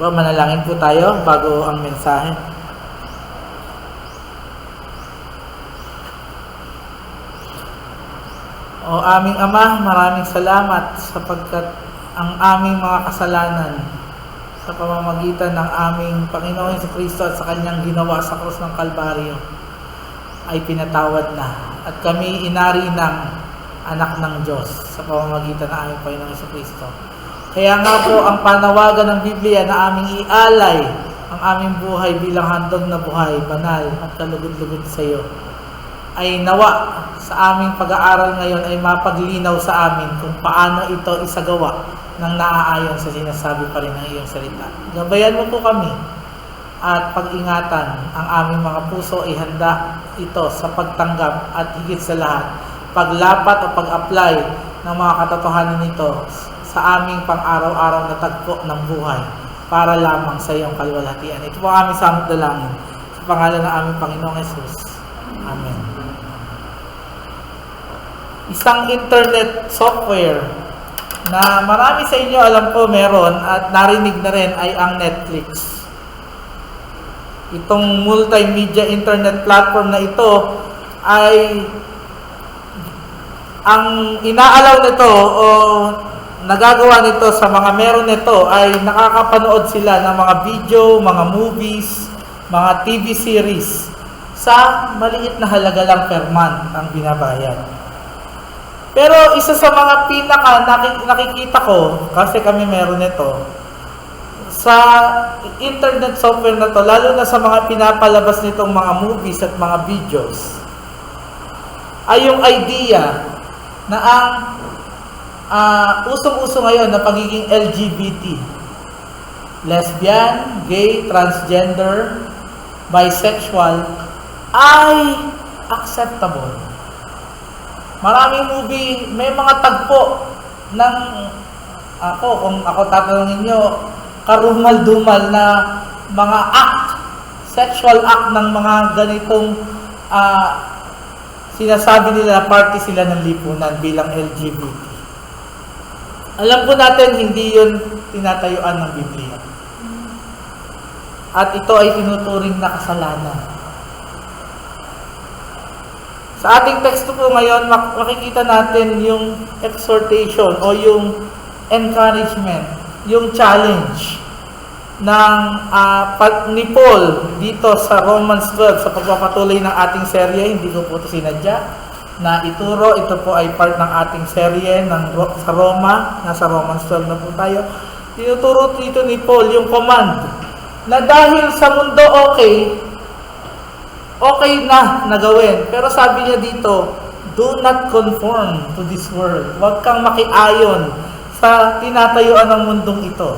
Manalangin po tayo bago ang mensahe. O aming Ama, maraming salamat sapagkat ang aming mga kasalanan sa pamamagitan ng aming Panginoon Jesucristo at sa Kanyang ginawa sa krus ng Kalbaryo ay pinatawad na. At kami inari ng anak ng Diyos sa pamamagitan ng aming Panginoon Jesucristo. Kaya nga po ang panawagan ng Biblia na aming ialay ang aming buhay bilang handog na buhay, banal at kalugod-lugod sa iyo, ay nawa sa aming pag-aaral ngayon ay mapaglinaw sa amin kung paano ito isagawa ng naaayon sa sinasabi pa rin ng iyong salita. Gabayan mo po kami at pag-ingatan ang aming mga puso ay handa ito sa pagtanggap at higit sa lahat, paglapat o pag-apply ng mga katotohanan nito sa aming pang-araw-araw na tagpo ng buhay para lamang sa iyong kaluwalhatian. Ito po ang aming samot dalangin sa pangalan ng aming Panginoong Jesus. Amen. Isang internet software na marami sa inyo alam po meron at narinig na rin ay ang Netflix. Itong multimedia internet platform na ito ay ang inaalaw nito o nagagawa nito sa mga meron nito ay nakakapanood sila ng mga video, mga movies, mga TV series sa maliit na halaga lang per month ang binabayad. Pero isa sa mga nakikita ko, kasi kami meron nito, sa internet software na to, lalo na sa mga pinapalabas nitong mga movies at mga videos, ay yung idea na ang usong-uso ngayon na pagiging LGBT, lesbian, gay, transgender, bisexual, ay acceptable. Maraming movie, may mga tagpo ng kung ako tatanungin nyo, karumal-dumal na mga act, sexual act ng mga ganitong sinasabi nila party sila ng lipunan bilang LGBT. Alam po natin, hindi yun tinatayuan ng Biblia. At ito ay tinuturing na kasalanan. Sa ating teksto po ngayon, makikita natin yung exhortation o yung encouragement, yung challenge ng ni Paul dito sa Romans 12 sa pagpapatuloy ng ating serye. Hindi ko po ito sinadya na ituro. Ito po ay part ng ating serye sa Roma. Nasa Romans 12 na po tayo. Tinuturo dito ni Paul yung command na dahil sa mundo okay na nagawin. Pero sabi niya dito, do not conform to this world. Huwag kang makiayon sa tinatayuan ng mundong ito.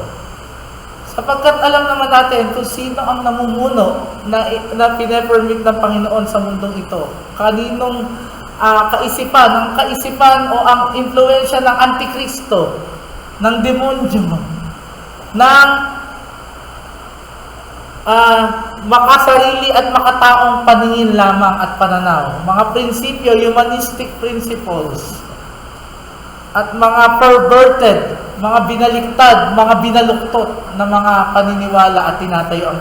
Sapagkat alam naman natin kung sino ang namumuno na pinapermit ng Panginoon sa mundong ito. Kaninong kaisipan o ang impluensya ng Antikristo, ng demonyo, ng makasarili at makataong paningin lamang at pananaw. Mga prinsipyo, humanistic principles, at mga perverted, mga binaliktad, mga binaluktot na mga paniniwala at tinatayo ang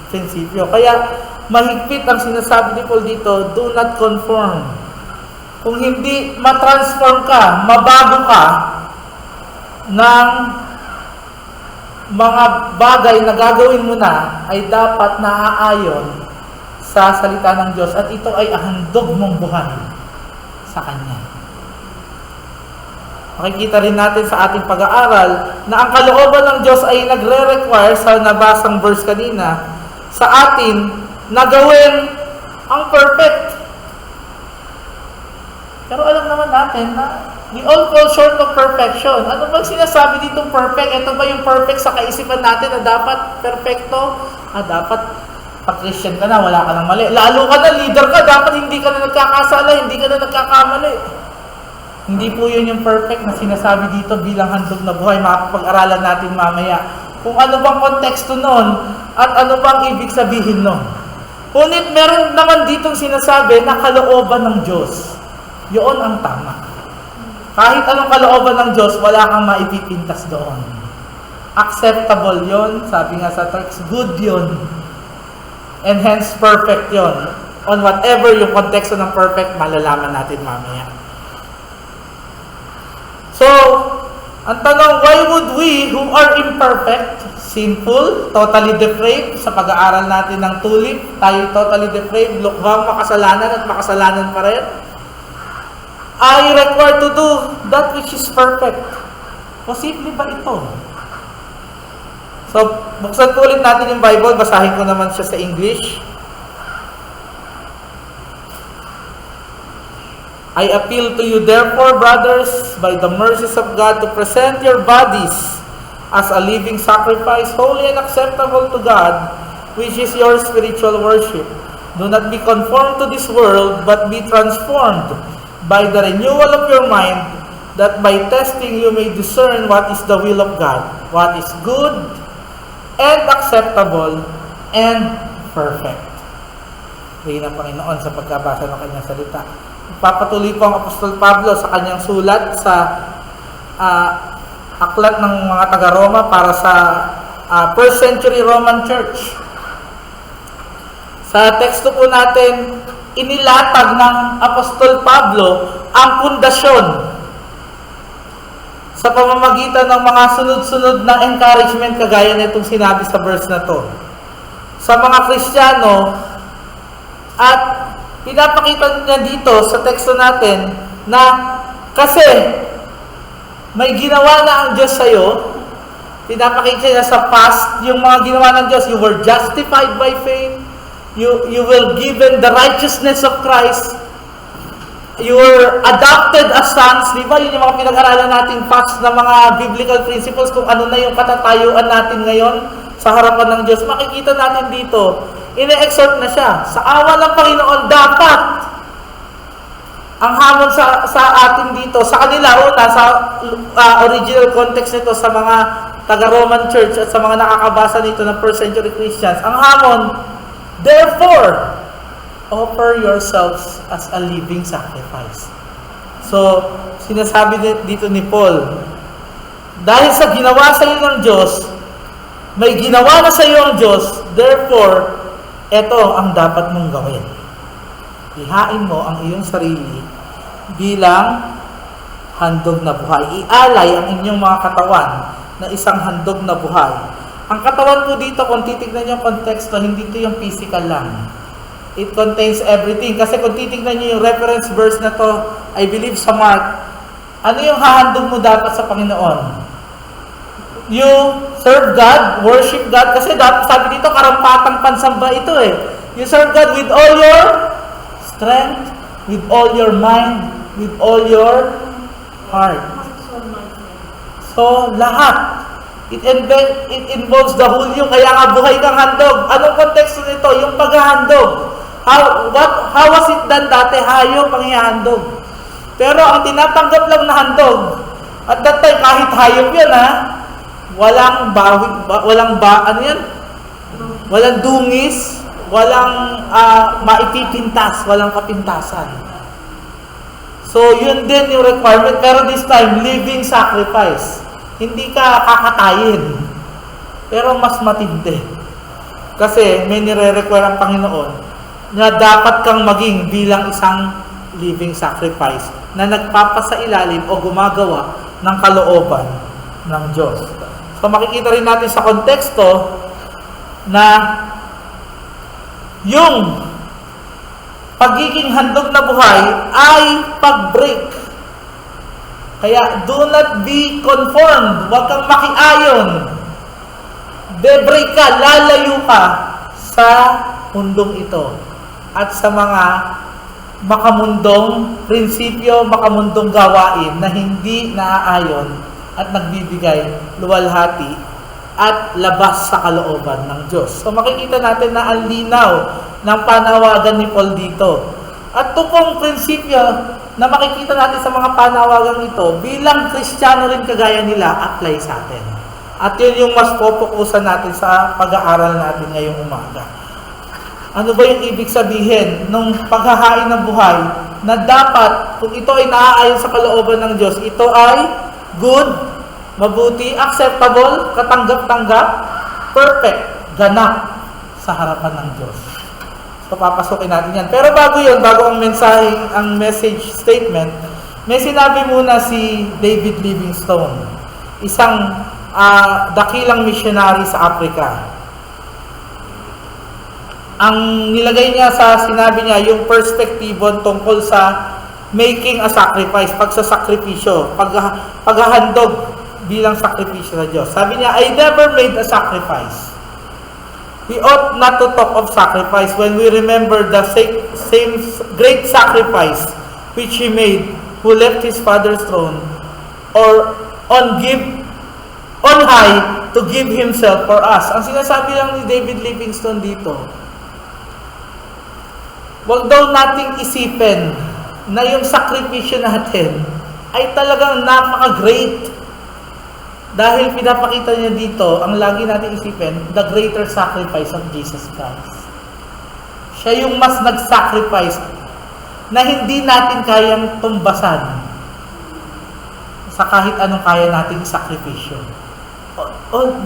prinsipyo. Kaya mahigpit ang sinasabi ni Paul dito, do not conform. Kung hindi matransform ka, mabago ka ng mga bagay na gagawin mo na ay dapat naaayon sa salita ng Diyos at ito ay handog mong buhay sa Kanya. Makikita rin natin sa ating pag-aaral na ang kalooban ng Diyos ay nagre-require sa nabasang verse kanina sa atin na gawin ang perfect. Pero alam naman natin na we all fall short of perfection. Ano bang sinasabi ditong perfect? Ito ba yung perfect sa kaisipan natin na dapat perfecto? Dapat pag-Christian ka na, wala ka nang mali. Lalo ka na, leader ka, dapat hindi ka na nagkakasala, hindi ka na nagkakamali. Hindi po yun yung perfect na sinasabi dito bilang handog na buhay. Makapag-aralan natin mamaya kung ano bang konteksto nun at ano bang ibig sabihin nun. Ngunit meron naman ditong sinasabi na kalooban ng Diyos. Yun ang tama. Kahit anong kalooban ng Diyos, wala kang maipipintas doon. acceptable yon, sabi nga sa text, good yon, and hence perfect yon. On whatever yung konteksto ng perfect, malalaman natin mamaya. So, ang tanong, why would we who are imperfect, sinful, totally depraved, sa pag-aaral natin ng tulip, tayo totally depraved, lukhang makasalanan at makasalanan pa rin, are required to do that which is perfect? Posible ba ito? So, buksan po ulit natin yung Bible, basahin ko naman siya sa English. I appeal to you therefore, brothers, by the mercies of God, to present your bodies as a living sacrifice, holy and acceptable to God, which is your spiritual worship. Do not be conformed to this world, but be transformed by the renewal of your mind, that by testing you may discern what is the will of God, what is good and acceptable and perfect. Rin ang Panginoon sa pagkabasa ng kanyang salita. Papatuloy po ang Apostol Pablo sa kanyang sulat sa aklat ng mga taga-Roma para sa first century Roman Church. Sa teksto po natin, inilatag ng Apostol Pablo ang pundasyon sa pamamagitan ng mga sunod-sunod na encouragement kagaya nitong sinabi sa verse na to sa mga Kristiyano, at pinapakita niya dito sa teksto natin na kasi may ginawa na ang Diyos sa'yo, pinapakita niya sa past yung mga ginawa ng Diyos. You were justified by faith, you will given the righteousness of Christ, you were adopted as sons. Di ba? Yun yung mga pinag-aralan natin past na mga biblical principles kung ano na yung katatayuan natin ngayon sa harapan ng Diyos. Makikita natin dito, ine-exhort na siya. Sa awa ng Panginoon, dapat ang hamon sa atin dito, sa kanila, una, sa original context nito, sa mga taga-Roman Church at sa mga nakakabasa nito ng first century Christians, ang hamon, therefore, offer yourselves as a living sacrifice. So, sinasabi dito ni Paul, dahil sa ginawa sa iyo ng Diyos, may ginawa na sa iyo ang Diyos, therefore, ito ang dapat mong gawin. Ihain mo ang iyong sarili bilang handog na buhay. Ialay ang inyong mga katawan na isang handog na buhay. Ang katawan po dito, kung titignan niyo yung konteksto, hindi ito yung physical lang. It contains everything. Kasi kung titignan niyo yung reference verse na to, I believe sa Mark, ano yung hahandog mo dapat sa Panginoon? You serve God, worship God, kasi sabi dito, karampatang pansamba ito eh. You serve God with all your strength, with all your mind, with all your heart. So, lahat. It involves the whole you, kaya nga buhay kang handog. Anong konteksto nito? Yung paghahandog. How was it done dati? Hayop ang ihahandog. Pero ang tinatanggap lang na handog, at that time, kahit hayop yan walang dungis, walang maipipintas, walang kapintasan. So, yun din yung requirement. Pero this time, living sacrifice. Hindi ka kakatayin. Pero mas matindi. Kasi may nire-require ang Panginoon na dapat kang maging bilang isang living sacrifice na nagpapasailalim o gumagawa ng kalooban ng Diyos. So makikita rin natin sa konteksto na yung pagiging handog na buhay ay pag-break. Kaya do not be conformed. Huwag kang makiayon. Be-break ka, lalayo ka sa mundong ito at sa mga makamundong prinsipyo, makamundong gawain na hindi naaayon at nagbibigay luwalhati at labas sa kalooban ng Diyos. So makikita natin na ang linaw ng panawagan ni Paul dito. At ito pong prinsipyo na makikita natin sa mga panawagan ito, bilang Kristiyano rin kagaya nila, apply sa atin. At yun yung mas popokusan natin sa pag-aaral natin ngayong umaga. Ano ba yung ibig sabihin ng paghahain ng buhay na dapat, kung ito ay naaayon sa kalooban ng Diyos, ito ay good mabuti, acceptable, katanggap-tanggap, perfect, ganap sa harapan ng Diyos. So, papasukin natin yan. Pero bago yun, bago ang mensahe, ang message statement, may sinabi muna si David Livingstone, isang dakilang missionary sa Africa. Ang nilagay niya sa sinabi niya, yung perspektibo tungkol sa making a sacrifice, pagsasakripisyo, paghahandog bilang sakripisyo sa Diyos. Sabi niya, I never made a sacrifice. We ought not to talk of sacrifice when we remember the same great sacrifice which He made, who left His Father's throne, or on high to give Himself for us. Ang sinasabi lang ni David Livingstone dito, wag daw nating isipin na yung sakripisyo natin ay talagang napaka-great. Dahil pinapakita niya dito, ang lagi natin isipin, the greater sacrifice of Jesus Christ. Siya yung mas nag-sacrifice na hindi natin kayang tumbasan sa kahit anong kaya nating sakripisyo.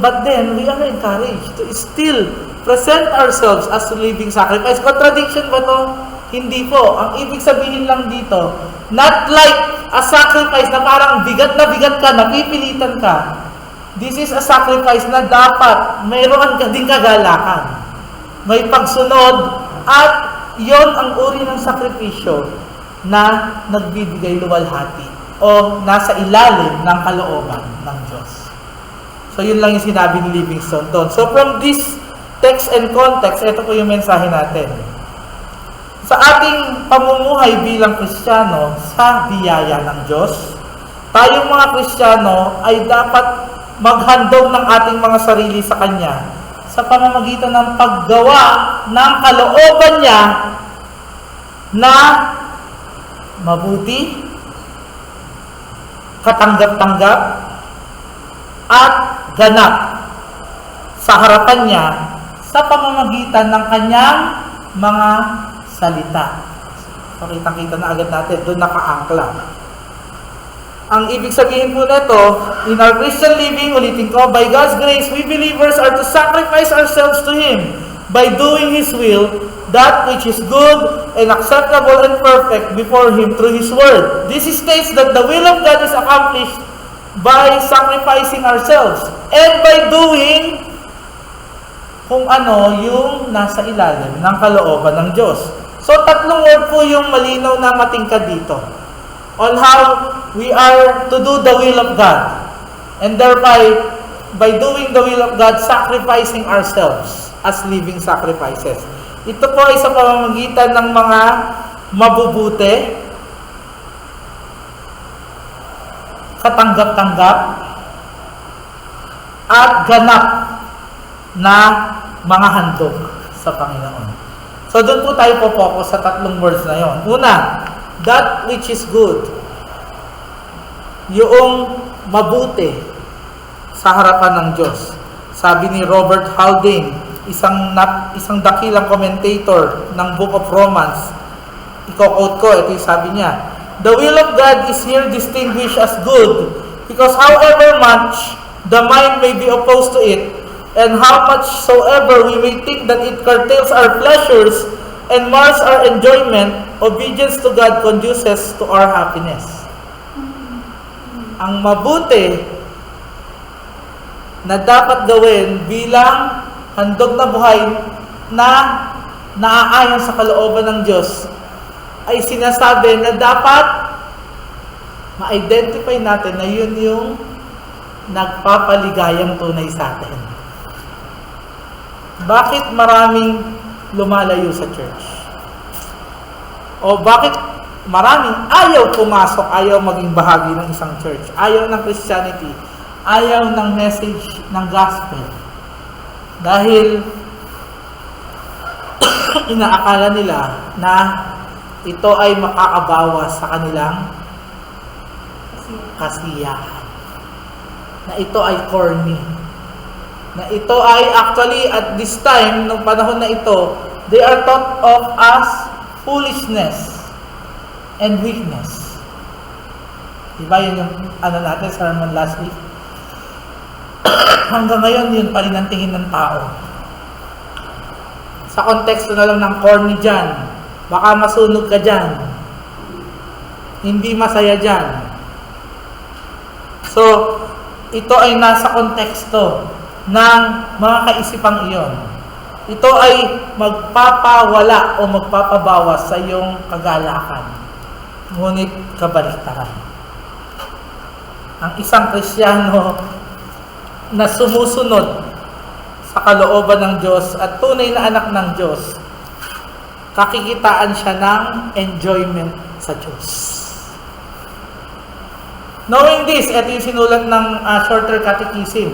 But then, we are encouraged to still present ourselves as a living sacrifice. Contradiction ba to? Hindi po. Ang ibig sabihin lang dito, not like a sacrifice na parang bigat na bigat ka, napipilitan ka. This is a sacrifice na dapat mayroon ka din kagalakan. May pagsunod at yon ang uri ng sakripisyo na nagbibigay luwalhati o nasa ilalim ng kalooban ng Diyos. So, yun lang yung sinabi ni Livingstone doon. So, from this text and context, ito po yung mensahe natin. Sa ating pamumuhay bilang Kristiyano sa biyaya ng Diyos, tayong mga Kristiyano ay dapat maghandog ng ating mga sarili sa Kanya sa pamamagitan ng paggawa ng kalooban niya na mabuti, katanggap-tanggap, at ganap sa harapan niya sa pamamagitan ng Kanyang mga salita. So, kita-kita na agad natin, doon nakaangkla. Ang ibig sabihin po nito, in our Christian living, ulitin ko, by God's grace, we believers are to sacrifice ourselves to Him by doing His will, that which is good and acceptable and perfect before Him through His Word. This states that the will of God is accomplished by sacrificing ourselves and by doing kung ano yung nasa ilalim ng kalooban ng Diyos. So, tatlong word po yung malinaw na matingkad dito on how we are to do the will of God. And thereby, by doing the will of God, sacrificing ourselves as living sacrifices. Ito po ay sa pamamagitan ng mga mabubuti, katanggap-tanggap, at ganap na mga handog sa Panginoon. So, doon po tayo po-focus sa tatlong words na yon. Una, that which is good. Yung mabuti sa harapan ng Diyos. Sabi ni Robert Haldane, isang dakilang commentator ng Book of Romans, i-quote ko, ito yung sabi niya, the will of God is here distinguished as good, because however much the mind may be opposed to it, and how much soever we may think that it curtails our pleasures and mars our enjoyment, obedience to God conduces to our happiness. Ang mabuti na dapat gawin bilang handog na buhay na naaayon sa kalooban ng Diyos ay sinasabi na dapat ma-identify natin na yun yung nagpapaligayang tunay sa atin. Bakit maraming lumalayo sa church? O bakit maraming ayaw pumasok, ayaw maging bahagi ng isang church, ayaw ng Christianity, ayaw ng message ng gospel? Dahil inaakala nila na ito ay makakabawas sa kanilang kasiyahan. Na ito ay corny. Na ito ay actually at this time, nung panahon na ito, they are thought of as foolishness and weakness. Diba yun yung ano natin, sermon last week? hanggang ngayon, yun pa rin ang tingin ng tao. Sa konteksto na lang ng corny dyan, baka masunog ka dyan. Hindi masaya dyan. So, ito ay nasa konteksto ng mga kaisipang iyon. Ito ay magpapawala o magpapabawas sa iyong kagalakan. Ngunit kabaliktaran. Ang isang Kristiyano na sumusunod sa kalooban ng Diyos at tunay na anak ng Diyos, kakikitaan siya ng enjoyment sa Diyos. Knowing this, ito yung sinulat ng Shorter Catechism.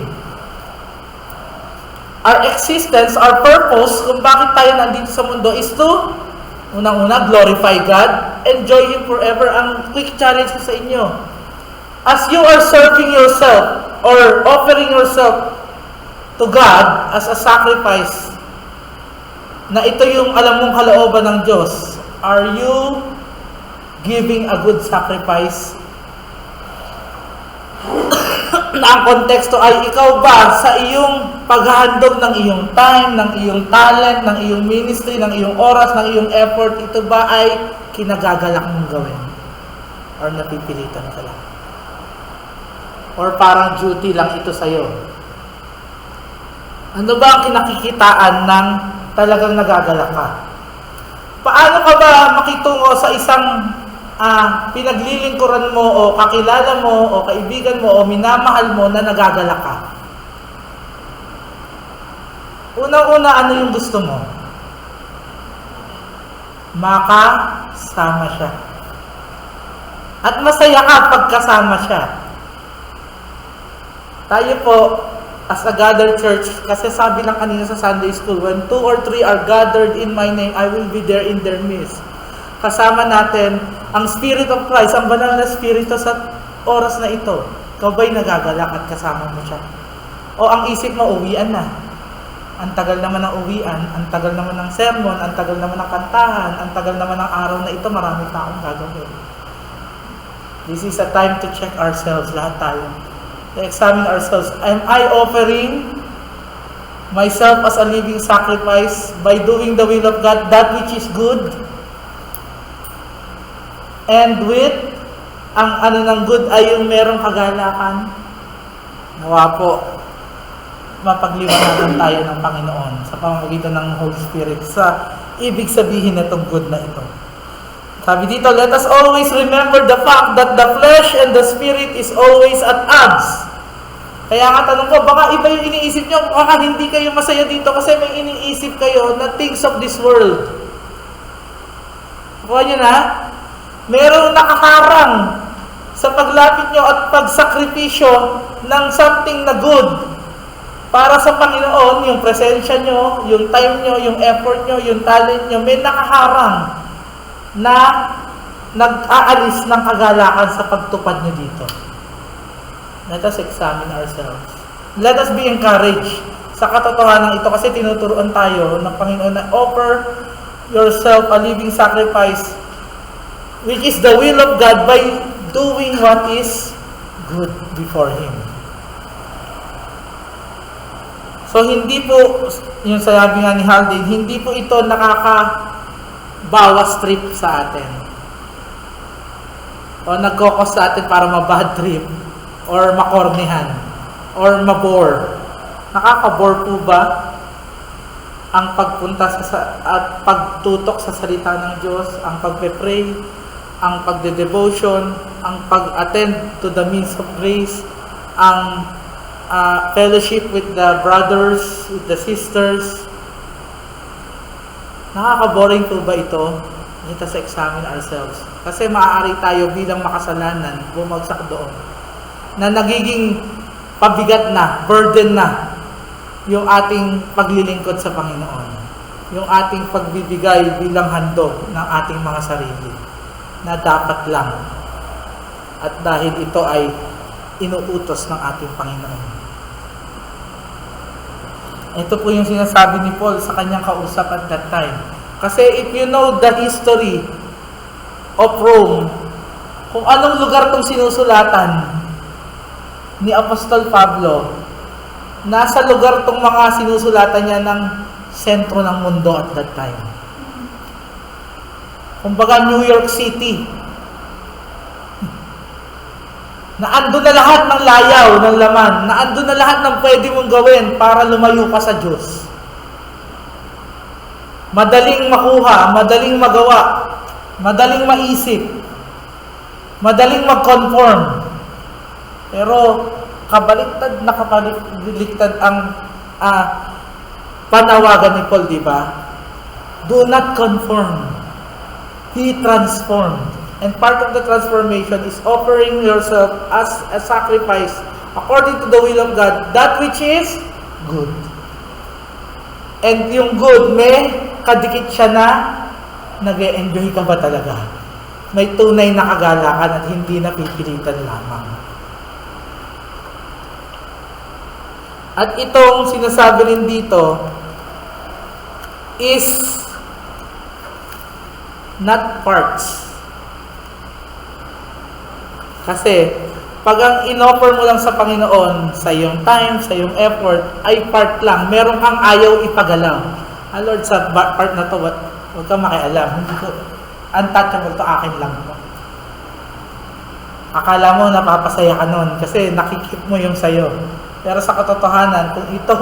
Our existence, our purpose, kung bakit tayo nandito sa mundo is to, unang-una, glorify God, enjoy Him forever. Ang quick challenge ko sa inyo. As you are serving yourself or offering yourself to God as a sacrifice, na ito yung alam mong kalooban ng Diyos, are you giving a good sacrifice? Na ang konteksto ay ikaw ba sa iyong paghahandog ng iyong time, ng iyong talent, ng iyong ministry, ng iyong oras, ng iyong effort, ito ba ay kinagagalak mong gawin? Or napipilitan ka lang? Or parang duty lang ito sa'yo? Ano ba ang kinakikitaan ng talagang nagagalak ka? Paano ka ba makitungo sa isang pinaglilingkuran mo o kakilala mo o kaibigan mo o minamahal mo na nagagalak ka? Unang-una, ano yung gusto mo? Makasama siya. At masaya ka pagkasama siya. Tayo po, as a gathered church, kasi sabi lang kanina sa Sunday school, when 2 or 3 are gathered in my name, I will be there in their midst. Kasama natin ang Spirit of Christ, ang banal na Spirito sa oras na ito. Ikaw ba'y nagagalak at kasama mo siya? O ang isip mo, uwian na. Ang tagal naman ng uwian, ang tagal naman ng sermon, ang tagal naman ng kantahan, ang tagal naman ng araw na ito, marami pa akong gagawin. This is a time to check ourselves, lahat tayo. To examine ourselves. Am I offering myself as a living sacrifice by doing the will of God, that which is good? And with, ang ano ng good ay yung merong kagalakan. Nawa po, mapagliwanagan tayo ng Panginoon sa pamamagitan ng Holy Spirit sa ibig sabihin na itong good na ito. Sabi dito, let us always remember the fact that the flesh and the spirit is always at odds. Kaya nga tanong ko, baka iba yung iniisip nyo, baka hindi kayo masaya dito kasi may iniisip kayo na things of this world. Kuha nyo na? Merong nakakarang sa paglapit nyo at pagsakripisyo ng something na good para sa Panginoon, yung presensya nyo, yung time nyo, yung effort nyo, yung talent nyo, may nakaharang na nag-aalis ng kagalakan sa pagtupad nyo dito. Let us examine ourselves. Let us be encouraged sa katotohanan ito kasi tinuturuan tayo ng Panginoon na offer yourself a living sacrifice which is the will of God by doing what is good before Him. So, hindi po, yung sabi nga ni Haldane, hindi po ito nakakabawas trip sa atin. O nagkokos sa atin para mabad trip, or makornihan, or mabore. Nakakabore po ba ang pagpunta at pagtutok sa salita ng Diyos, ang pagpe-pray, ang pagde-devotion, ang pag-attend to the means of grace, ang fellowship with the brothers, with the sisters? Nakaka-boring po ba ito? Let us examine ourselves. Kasi maaari tayo bilang makasalanan bumagsak doon na nagiging pabigat na, burden na yung ating paglilingkod sa Panginoon. Yung ating pagbibigay bilang handog ng ating mga sarili na dapat lang. At dahil ito ay inuutos ng ating Panginoon. Ito po yung sinasabi ni Paul sa kanyang kausap at that time. Kasi if you know the history of Rome, kung anong lugar itong sinusulatan ni Apostol Pablo, nasa lugar tong mga sinusulatan niya ng sentro ng mundo at that time. Kumbaga New York City. Naandun na lahat ng layaw, ng laman. Naandun na lahat ng pwede mong gawin para lumayo ka sa Diyos. Madaling makuha, madaling magawa, madaling maisip, madaling mag-conform. Pero kabaliktad na kabaliktad ang panawagan ni Paul, di ba? Do not conform. Be transformed. And part of the transformation is offering yourself as a sacrifice according to the will of God, that which is good. And yung good, may kadikit siya na nag-e-enjoy ka ba talaga? May tunay na kagalakan at hindi napipilitan lamang. At itong sinasabi rin dito is not parts. Kasi, pag ang in-offer mo lang sa Panginoon, sa iyong time, sa iyong effort, ay part lang. Meron kang ayaw ipagalaw. Lord, sa part na to, huwag kang makialam. Hindi ko, untouchable to, akin lang. Akala mo, napapasaya ka nun, kasi nakikip mo yung sayo. Pero sa katotohanan, kung ito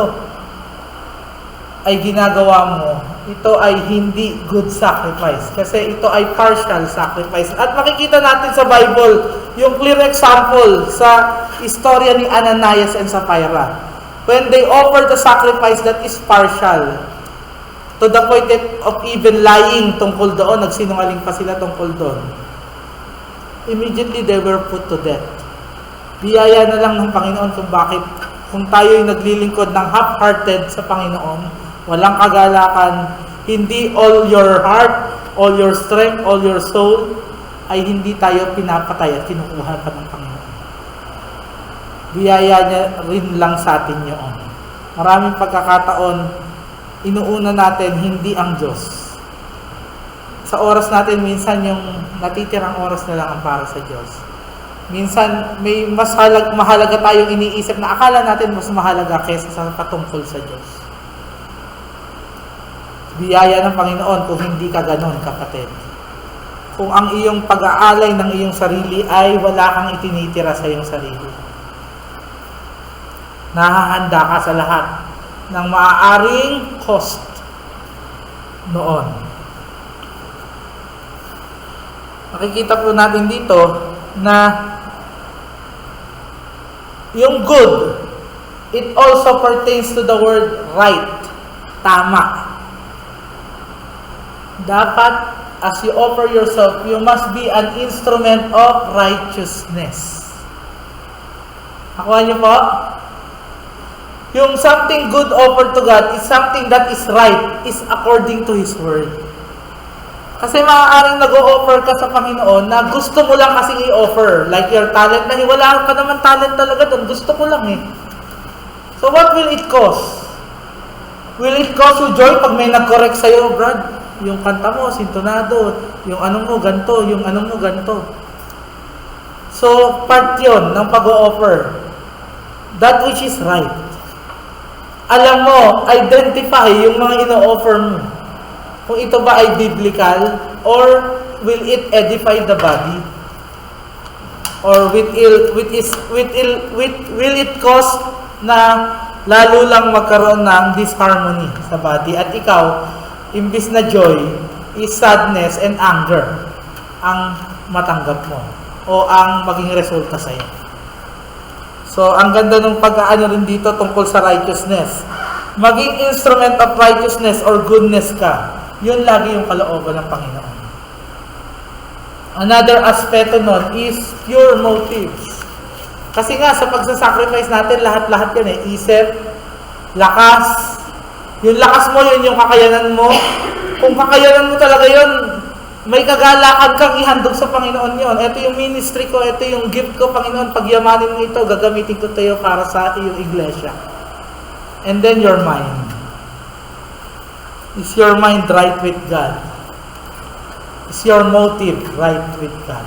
ay ginagawa mo, ito ay hindi good sacrifice. Kasi ito ay partial sacrifice. At makikita natin sa Bible, yung clear example sa istorya ni Ananias and Sapphira. When they offered the sacrifice that is partial, to the point of even lying tungkol doon, nagsinungaling pa sila tungkol doon, immediately they were put to death. Biyaya na lang ng Panginoon kung tayo'y naglilingkod ng half-hearted sa Panginoon, walang kagalakan, hindi all your heart, all your strength, all your soul, ay hindi tayo pinapatay at kinukuha pa ng Panginoon. Biyaya niya rin lang sa atin yun. Maraming pagkakataon, inuuna natin hindi ang Diyos. Sa oras natin, minsan yung natitirang oras na lang ang para sa Diyos. Minsan, may mas mahalaga tayong iniisip na akala natin mas mahalaga kaysa sa patungkol sa Diyos. Biyaya ng Panginoon kung hindi ka ganon, kapatid. Kung ang iyong pag-aalay ng iyong sarili ay wala kang itinitira sa iyong sarili. Nahahanda ka sa lahat ng maaaring cost noon. Makikita po natin dito na yung good, it also pertains to the word right, tama. Dapat, as you offer yourself, you must be an instrument of righteousness. Nakuha niyo po? Yung something good offered to God is something that is right, is according to His Word. Kasi maaaring nag-o-offer ka sa Panginoon na gusto mo lang kasi i-offer. Like your talent na wala ka naman talent talaga doon. Gusto ko lang eh. So what will it cost? Will it cost you joy pag may nag-correct sa'yo, Brad? Yung kanta mo, sintonado. Yung ano mo, ganto. Yung ano mo, ganto. So, part yun ng pag-o-offer. That which is right. Alam mo, identify yung mga ino-offer mo. Kung ito ba ay biblical or will it edify the body? Or will it cause na lalo lang magkaroon ng disharmony sa body? At ikaw, imbis na joy, is sadness and anger ang matanggap mo o ang maging resulta sa iyo. So, ang ganda ng pag-aano rin dito tungkol sa righteousness. Maging instrument of righteousness or goodness ka, yun lagi yung kalooban ng Panginoon. Another aspeto nun is pure motives. Kasi nga, sa pagsasacrifice natin, lahat-lahat yan isip, lakas. Yung lakas mo, yun yung kakayanan mo. Kung kakayanan mo talaga yun, may kagalakan kang ihandog sa Panginoon yun. Ito yung ministry ko, ito yung gift ko, Panginoon, pagyamanin mo ito, gagamitin ko tayo para sa iyong iglesia. And then your mind. Is your mind right with God? Is your motive right with God?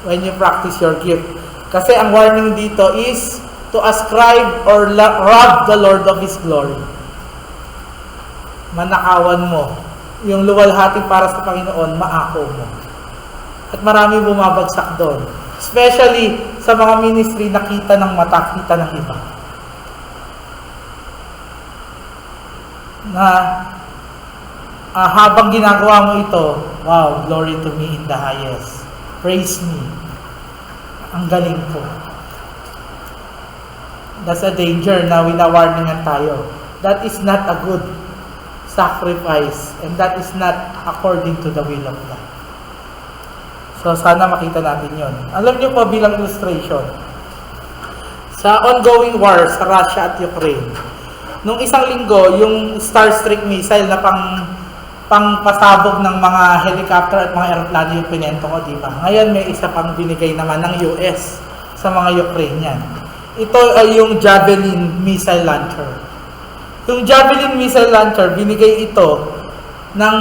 When you practice your gift. Kasi ang warning dito is, to ascribe or rob the Lord of His glory. Manakawan mo. Yung luwalhati para sa Panginoon, maako mo. At marami bumabagsak doon. Especially sa mga ministry na kita ng mata, kita ng iba. Na habang ginagawa mo ito, wow, glory to me in the highest. Praise me. Ang galing ko. That's a danger na winawarningan tayo. That is not a good sacrifice and that is not according to the will of God. So sana makita natin yon. Alam niyo po bilang illustration, sa ongoing war sa Russia at Ukraine, nung isang linggo, yung Starstreak missile na pangpasabog ng mga helicopter at mga aeroplano yung pinento ko, di ba? Ngayon may isa pang binigay naman ng US sa mga Ukrainian. Ito ay yung Javelin missile launcher. Yung Javelin missile launcher, binigay ito ng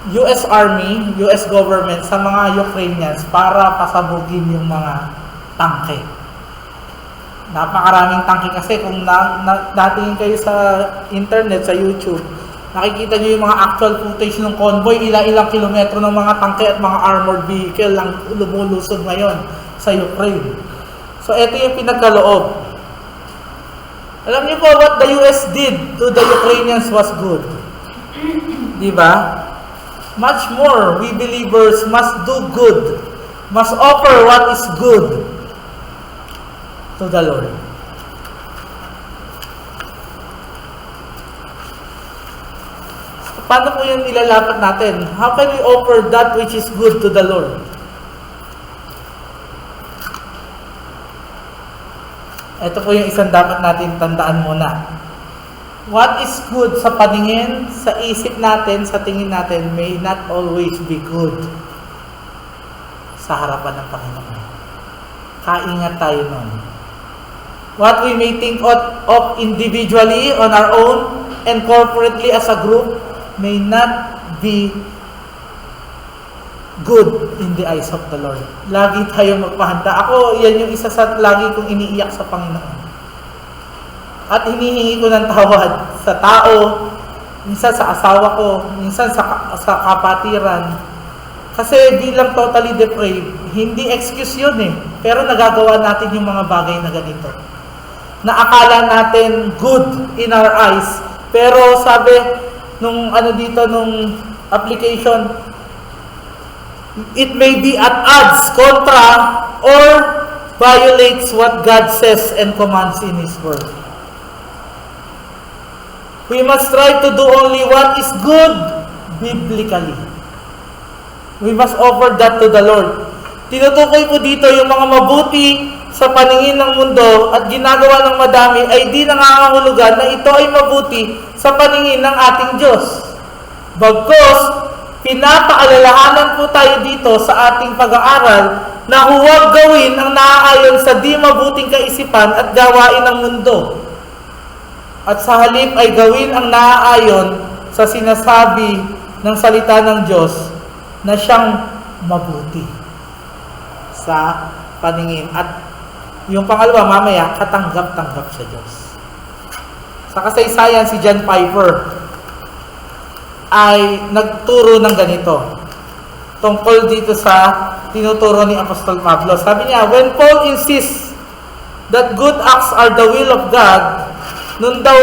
US Army, US government sa mga Ukrainians para pasabugin yung mga tangke. Napakaraming tangke kasi kung natingin kayo sa internet, sa YouTube, nakikita nyo yung mga actual footage ng convoy, ilang kilometro ng mga tangke at mga armored vehicle lang lumulusog ngayon sa Ukraine. So, ito yung pinagkaloob. Alam niyo po, what the US did to the Ukrainians was good. Di ba? Much more, we believers must do good. Must offer what is good to the Lord. So, paano po yung ilalapat natin? How can we offer that which is good to the Lord? Ito po yung isang dapat natin tandaan muna. What is good sa paningin, sa isip natin, sa tingin natin, may not always be good sa harapan ng Panginoon. Kaingat tayo nun. What we may think of individually on our own and corporately as a group may not be good in the eyes of the Lord. Lagi tayong magpahanda. Ako, yan yung isa sa lagi kong iniiyak sa Panginoon. At hinihingi ko ng tawad sa tao, minsan sa asawa ko, minsan sa kapatiran. Kasi bilang totally depraved, hindi excuse yun eh. Pero nagagawa natin yung mga bagay na ganito. Na akala natin good in our eyes. Pero sabi, nung application, it may be at odds, contra, or violates what God says and commands in His Word. We must try to do only what is good biblically. We must offer that to the Lord. Tinutukoy po dito yung mga mabuti sa paningin ng mundo at ginagawa ng madami ay di nangangahulugan na ito ay mabuti sa paningin ng ating Diyos. Bagkus, pinapaalalahanan po tayo dito sa ating pag-aaral na huwag gawin ang naaayon sa di mabuting kaisipan at gawain ng mundo. At sa halip ay gawin ang naaayon sa sinasabi ng salita ng Diyos na siyang mabuti sa paningin. At yung pangalawa, mamaya, katanggap-tanggap sa Diyos. Sa kasaysayan, si John Piper ay nagturo ng ganito tungkol dito sa tinuturo ni Apostol Pablo. Sabi niya, when Paul insists that good acts are the will of God, nun daw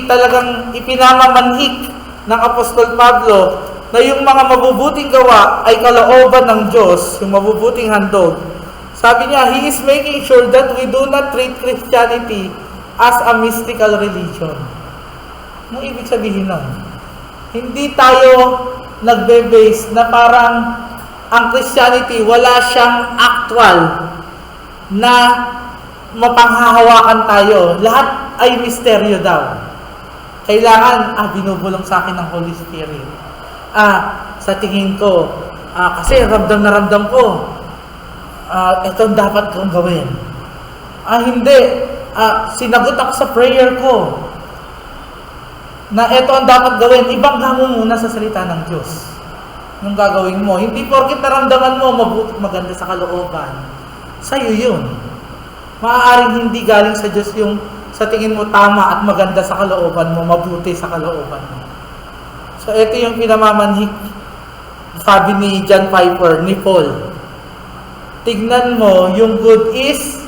talagang ipinamamanhik ng Apostol Pablo na yung mga mabubuting gawa ay kalooban ng Diyos, yung mabubuting handog. Sabi niya, he is making sure that we do not treat Christianity as a mystical religion. Anong ibig sabihin nun? Hindi tayo nagbe-base na parang ang Christianity wala siyang actual na mapanghahawakan tayo. Lahat ay misteryo daw. Kailangan, binubulong sa akin ng Holy Spirit. Sa tingin ko, kasi ramdam na ramdam ko, ito dapat kong gawin. Hindi. Sinagot ako sa prayer ko na ito ang dapat gawin. Ibangga mo muna sa salita ng Diyos yung gagawin mo. Hindi porket naramdaman mo mabuti maganda sa kalooban. Sa'yo yun. maaaring hindi galing sa Diyos yung sa tingin mo tama at maganda sa kalooban mo, mabuti sa kalooban mo. So ito yung pinamamanhik, sabi ni John Piper, ni Paul. Tignan mo, yung good is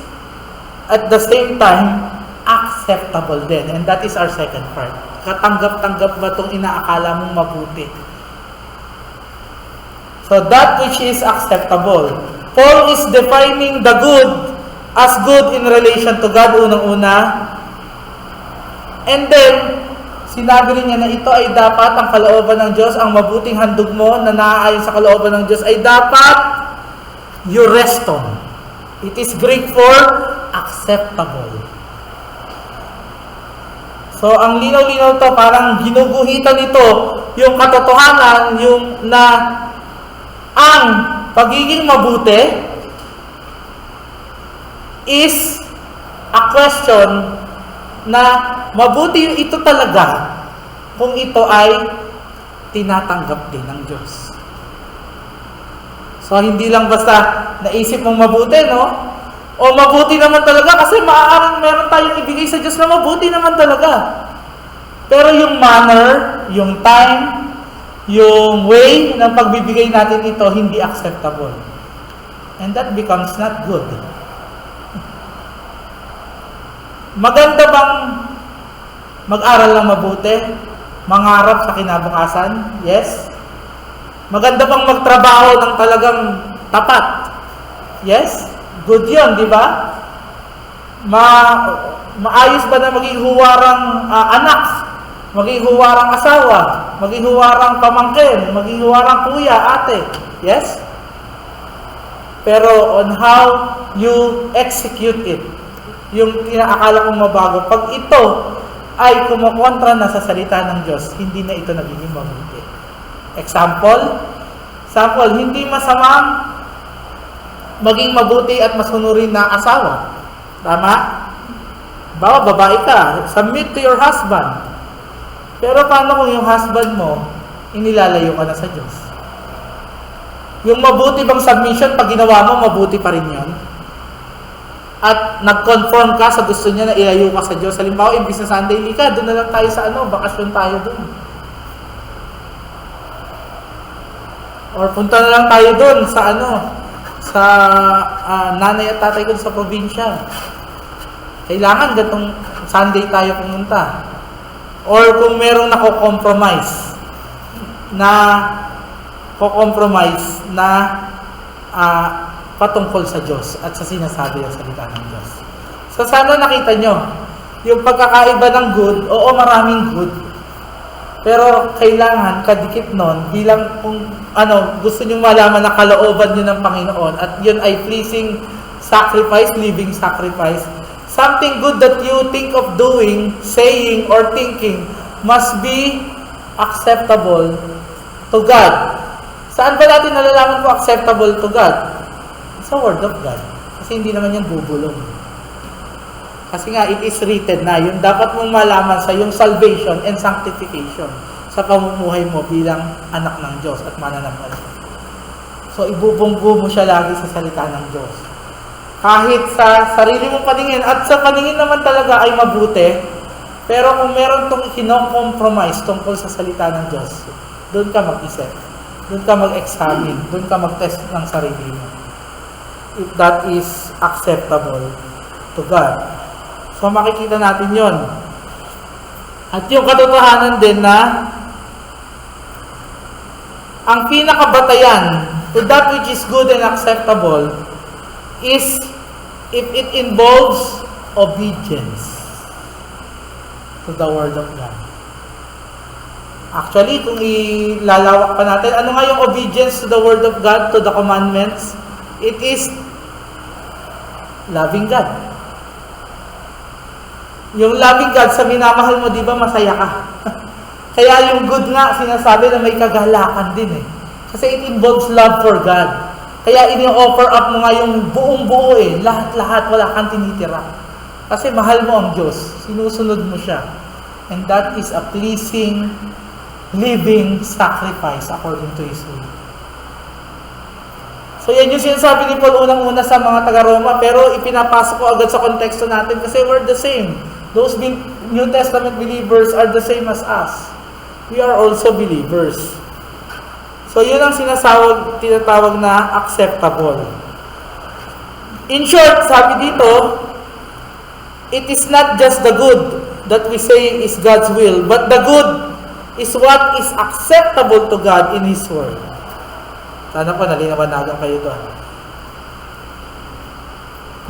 at the same time acceptable din. And that is our second part. Katanggap-tanggap ba itong inaakala mong mabuti? So that which is acceptable. Paul is defining the good as good in relation to God, unang-una. And then, sinabi rin niya na ito ay dapat ang kalooban ng Diyos, ang mabuting handog mo na naaayon sa kalooban ng Diyos ay dapat you rest on. It is Greek for acceptable. So, ang linaw-linaw to, parang ginuguhitan ito yung katotohanan, yung na ang pagiging mabuti is a question na mabuti ito talaga kung ito ay tinatanggap din ng Diyos. So, hindi lang basta naisip mong mabuti, no? O mabuti naman talaga kasi maaaring meron tayong ibigay sa Diyos na mabuti naman talaga. Pero yung manner, yung time, yung way ng pagbibigay natin ito, hindi acceptable. And that becomes not good. Maganda bang mag-aral ng mabuti? Mangarap sa kinabukasan? Yes. Maganda bang magtrabaho ng talagang tapat? Yes. Good yun, di ba? Maayos ba na maging huwarang anak? Maging huwarang asawa? Maging huwarang pamangkin? Maging huwarang kuya, ate? Yes? Pero on how you execute it, yung inaakala kong mabago, pag ito ay kumukontra na sa salita ng Diyos, hindi na ito nagiging mabuti. Example, hindi masamang maging mabuti at masunurin na asawa. Tama? Babae ka, submit to your husband. Pero paano kung yung husband mo, inilalayo ka na sa Diyos? Yung mabuti bang submission, pag ginawa mo, mabuti pa rin yun? At nag-conform ka sa gusto niya na ilayo ka sa Diyos. Halimbawa, imbis na Sunday ka, doon na lang tayo sa bakasyon tayo doon. Or punta na lang tayo doon sa sa nanay at tatay ko sa probinsya. Kailangan gatong Sunday tayo pumunta. Or kung merong nako-compromise na patungkol sa Diyos at sa sinasabi ng salita ng Diyos. So sana nakita nyo, yung pagkakaiba ng good, oo maraming good, pero kailangan kadikit nun bilang kung gusto nyo malaman na kalooban nyo ng Panginoon at yun ay pleasing sacrifice, living sacrifice. Something good that you think of doing, saying, or thinking must be acceptable to God. Saan ba natin nalalaman kung acceptable to God? Sa Word of God. Kasi hindi naman yan bubulong. Kasi nga, it is written na yung dapat mong malaman sa yung salvation and sanctification sa pamumuhay mo bilang anak ng Diyos at mananampalataya. So, ibubunggo mo siya lagi sa salita ng Diyos. Kahit sa sarili mong paningin, at sa paningin naman talaga ay mabuti, pero kung meron itong kinocompromise tungkol sa salita ng Diyos, doon ka mag-isip, doon ka mag-examine, doon ka mag-test ng sarili mo. If that is acceptable to God. So makikita natin yon. At yung katotohanan din na ang pinakabatayan to that which is good and acceptable is if it involves obedience to the Word of God. Actually, kung ilalawak pa natin, ano nga yung obedience to the Word of God, to the commandments? It is loving God. Yung loving God, sa minamahal mo, di ba, masaya ka? Kaya yung good nga, sinasabi na may kagalakan din eh. Kasi it involves love for God. Kaya ini-offer up mo nga yung buong-buo eh. Lahat-lahat, wala kang tinitira. Kasi mahal mo ang Diyos. Sinusunod mo siya. And that is a pleasing, living sacrifice according to His will. So yan yung sinasabi ni Paul unang-una sa mga taga-Roma, pero ipinapasok ko agad sa konteksto natin kasi we're the same. Those New Testament believers are the same as us. We are also believers. So yun ang tinatawag na acceptable. In short, sabi dito, it is not just the good that we say is God's will, but the good is what is acceptable to God in His Word. Sana po nalinawagan kayo doon.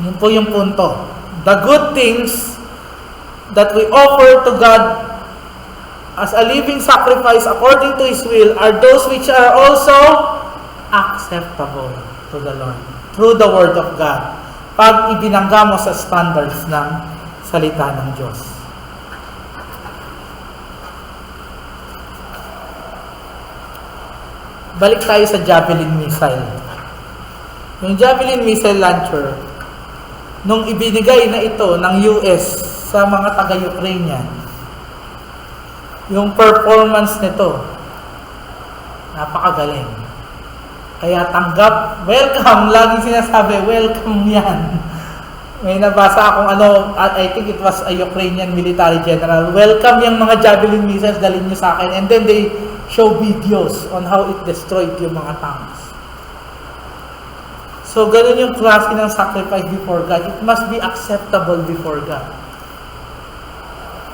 Yun po yung punto. The good things that we offer to God as a living sacrifice according to His will are those which are also acceptable to the Lord through the Word of God. Pag ibinangga mo sa standards ng salita ng Diyos. Balik tayo sa Javelin missile. Yung Javelin missile launcher, nung ibinigay na ito ng US sa mga taga-Ukrainian, yung performance nito, napakagaling. Kaya tanggap, welcome, laging sinasabi, welcome yan. May nabasa akong I think it was a Ukrainian military general, welcome yung mga Javelin missiles, dalhin nyo sa akin. And then they show videos on how it destroyed yung mga tanks. So, ganun yung klase ng sacrifice before God. It must be acceptable before God.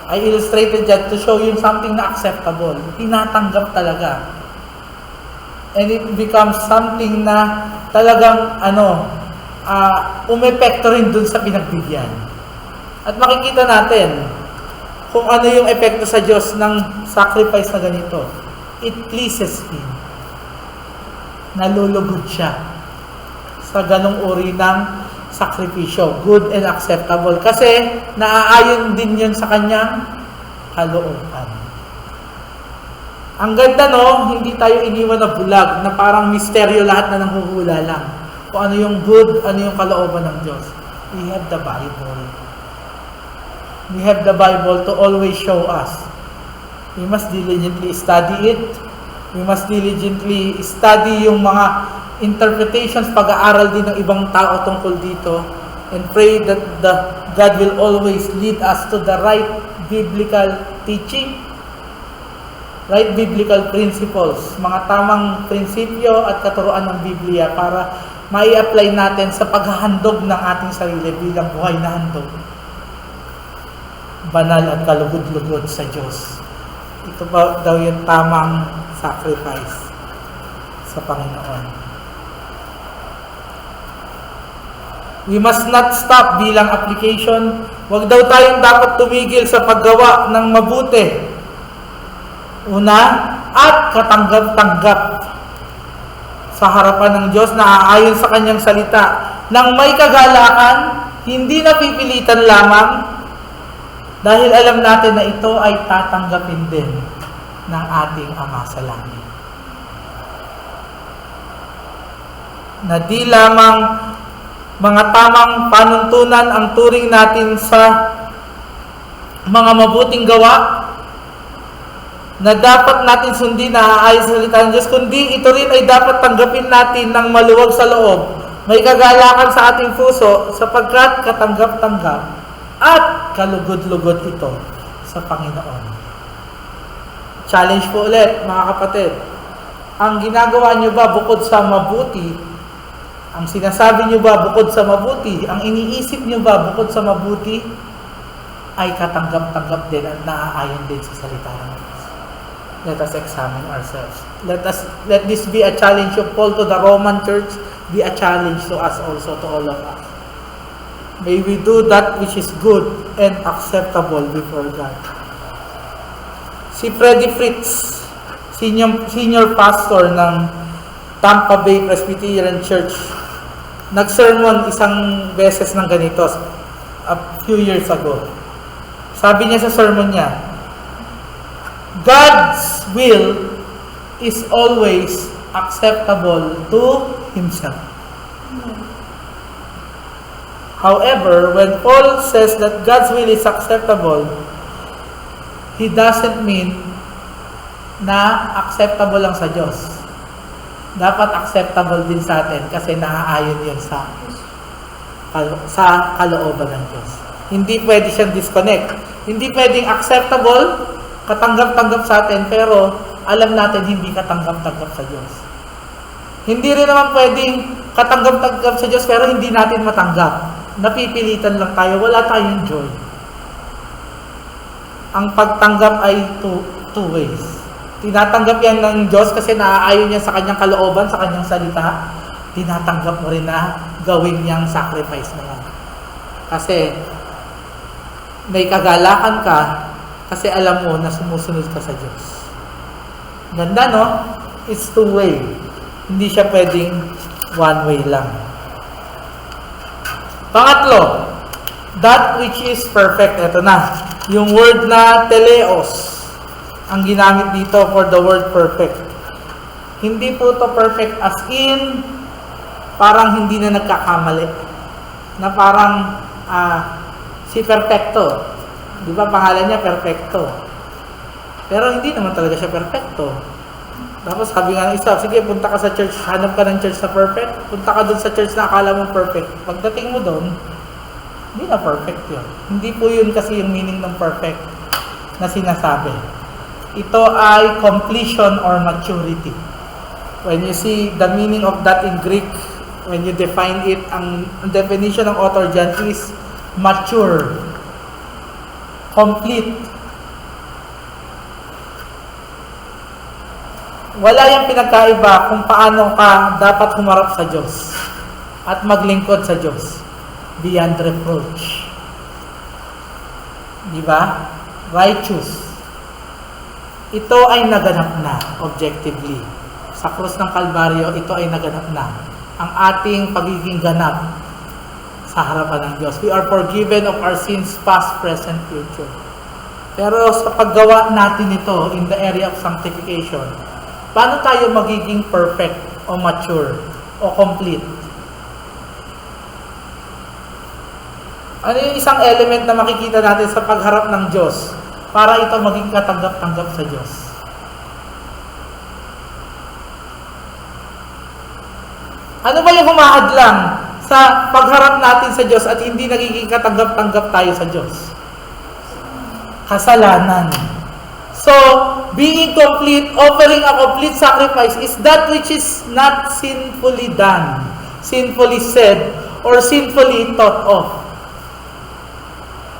I illustrated that to show you something na acceptable. Tinatanggap talaga. And it becomes something na talagang, umepekto rin dun sa pinagbigyan. At makikita natin kung ano yung epekto sa Diyos ng sacrifice na ganito. It pleases Him. Nalulugod siya sa ganong uri ng sakripisyo, good and acceptable. Kasi naaayon din yun sa kanyang kalooban. Ang ganda, no? Hindi tayo iniwan na bulag, na parang misteryo lahat na nanghuhula lang. Kung ano yung good, ano yung kalooban ng Diyos. We have the Bible. We have the Bible to always show us. We must diligently study it. We must diligently study yung mga interpretations, pag-aaral din ng ibang tao tungkol dito, and pray that God will always lead us to the right biblical teaching, right biblical principles, mga tamang prinsipyo at katuruan ng Biblia para mai-apply natin sa paghahandog ng ating sarili bilang buhay na handog, banal at kalugod-lugod sa Diyos. Ito ba daw yung tamang sacrifice sa Panginoon. We must not stop bilang application. Huwag daw tayong dapat tumigil sa paggawa ng mabuti. Una, at katanggap-tanggap sa harapan ng Diyos na aayon sa Kanyang salita nang may kagalakan, hindi napipilitan lamang, dahil alam natin na ito ay tatanggapin din ng ating Ama sa langit. Na di lamang mga tamang panuntunan ang turing natin sa mga mabuting gawa na dapat natin sundin na aayon sa salita ng Diyos, kundi ito rin ay dapat tanggapin natin ng maluwag sa loob. May kagalakan sa ating puso sapagkat katanggap-tanggap at kalugod-lugod ito sa Panginoon. Challenge po ulit, mga kapatid. Ang ginagawa nyo ba bukod sa mabuti? Ang sinasabi nyo ba bukod sa mabuti? Ang iniisip nyo ba bukod sa mabuti? Ay katanggap-tanggap din at naaayon din sa salita ng Diyos. Let us examine ourselves. Let this be a challenge of Paul to the Roman church, be a challenge to us also, to all of us. May we do that which is good and acceptable before God. Si Freddy Fritz, senior pastor ng Tampa Bay Presbyterian Church, nag-sermon isang beses ng ganito a few years ago. Sabi niya sa sermon niya, God's will is always acceptable to Himself. However, when Paul says that God's will is acceptable, he doesn't mean na acceptable lang sa Diyos. dapat acceptable din sa atin kasi naaayon yun sa kalooban ng Diyos. Hindi pwede siyang disconnect. Hindi pwedeng acceptable, katanggap-tanggap sa atin, pero alam natin hindi katanggap-tanggap sa Diyos. Hindi rin naman pwedeng katanggap-tanggap sa Diyos, pero hindi natin matanggap. Napipilitan lang tayo, wala tayong joy. Ang pagtanggap ay two ways. Tinatanggap yan ng Diyos kasi naaayon niya sa kanyang kalooban, sa kanyang salita. Tinatanggap mo rin na gawin niyang sacrifice na yan. Kasi may kagalakan ka kasi alam mo na sumusunod ka sa Diyos. Ganda, no? It's two-way. Hindi siya pwedeng one-way lang. Pangatlo, that which is perfect. Ito na. Yung word na teleos ang ginamit dito for the word perfect. Hindi po to perfect as in parang hindi na nagkakamali. Na parang si Perfecto. Di ba pangalan niya Perfecto? Pero hindi naman talaga siya perfecto. Tapos sabi nga ng isa, sige punta ka sa church, hanap ka ng church na perfect. Punta ka dun sa church na akala mo perfect. Pagdating mo dun, hindi na perfect yun. Hindi po yun kasi yung meaning ng perfect na sinasabi. Ito ay completion or maturity. When you see the meaning of that in Greek, when you define it, ang definition ng author dyan is mature, complete. Wala yung pinagkaiba kung paano ka dapat humarap sa Diyos at maglingkod sa Diyos beyond reproach. Di ba? Righteous. Ito ay naganap na objectively. Sa krus ng Kalbaryo, ito ay naganap na. Ang ating pagiging ganap sa harapan ng Diyos. We are forgiven of our sins, past, present, future. Pero sa paggawa natin ito in the area of sanctification, paano tayo magiging perfect o mature o complete? Ano yung isang element na makikita natin sa pagharap ng Diyos para ito maging katanggap-tanggap sa Diyos? Ano ba yung humahadlang sa pagharap natin sa Diyos at hindi nagiging katanggap-tanggap tayo sa Diyos? Kasalanan. So, being complete, offering a complete sacrifice is that which is not sinfully done, sinfully said, or sinfully thought of.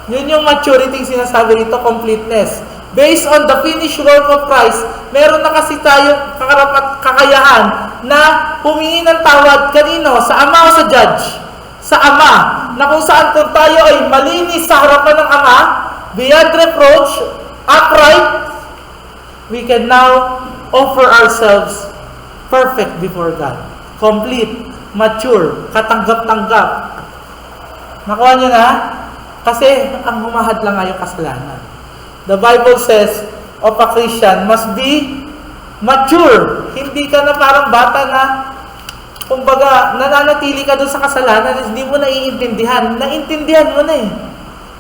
Yun yung maturity sinasabi rito, completeness. Based on the finished work of Christ, meron na kasi tayong kakayahan na humingi ng tawad kanino? Sa Ama o sa Judge? Sa Ama. Na kung saan kung tayo ay malinis sa harapan ng Ama, beyond reproach, upright, we can now offer ourselves perfect before God. Complete, mature, katanggap-tanggap. Nakuha niyo na? Kasi ang humahad lang nga yung kasalanan. The Bible says of a Christian must be mature. Hindi ka na parang bata na, kumbaga, nananatili ka doon sa kasalanan, hindi mo naiintindihan. Naintindihan mo na eh.